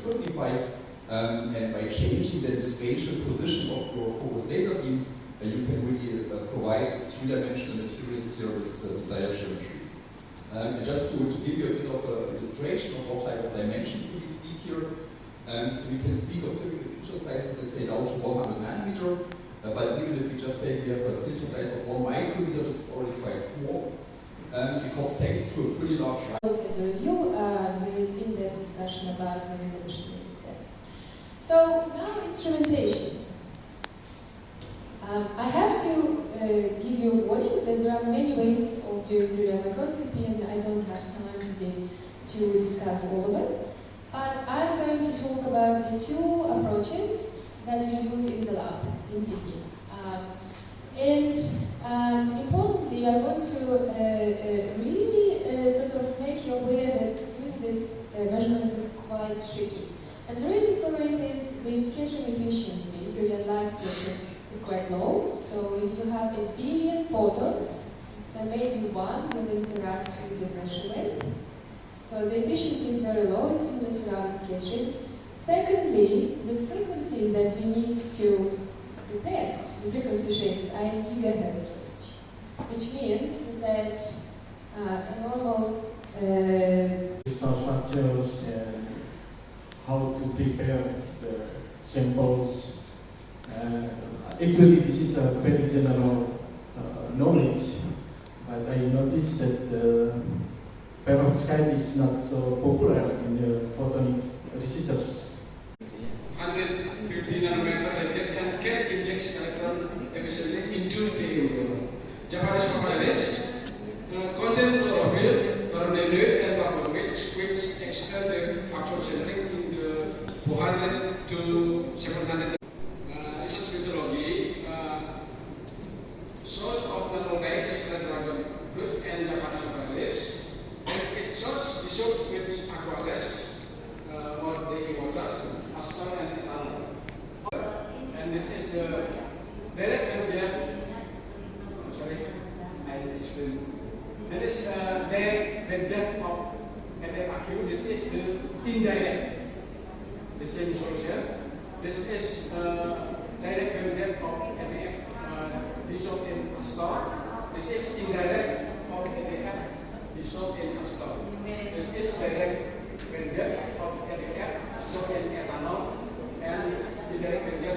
certify, and by changing the spatial position of your focused laser beam, you can really provide three-dimensional materials here with desired geometries. And just to give you a bit of an illustration of what type of dimensions we speak here, so we can speak of typical feature sizes, let's say down to 100 nanometer, but even if we just say we have a filter size of 1 micrometer, this is already quite small, because thanks to a pretty large... As a review, there is in-depth discussion about the resolution itself. So now instrumentation. I have to give you warnings that there are many ways of doing nuclear microscopy, and I don't have time today to discuss all of it. But I'm going to talk about the two approaches that we use in the lab in Sydney. Importantly, I want to really sort of make you aware that doing this measurements is quite tricky. And the reason for it is the scattering efficiency, brilliant light scattering, is quite low. So if you have 1 billion photons, then maybe one will interact with the pressure wave. So the efficiency is very low, it's similar to Raman scattering. Secondly, the frequencies that we need to detect, the frequency shapes, are in gigahertz range, which means that a normal structures and how to prepare the samples. Actually, this is a very general knowledge, but I noticed that the perovskite is not so popular in the photonics researchers. 150 nanometer and get injection electron emission into the Japanese photolysis, contain chlorophyll, chlorinated and carbonic, which extend the actual centering in the 400 to 700. Research methodology, source of nanobag is dragon root and Japanese photolysis, and its source is shown with aqueous or the waters, asphalt and ethanol. And this is the direct media. Sorry, I explain. There is a direct media of NFAQ. This is the indirect. The same solution. This is direct media of NF dissolved in asphalt. This is indirect of NF dissolved in asphalt. This is direct media of NF dissolved in ethanol, and indirect media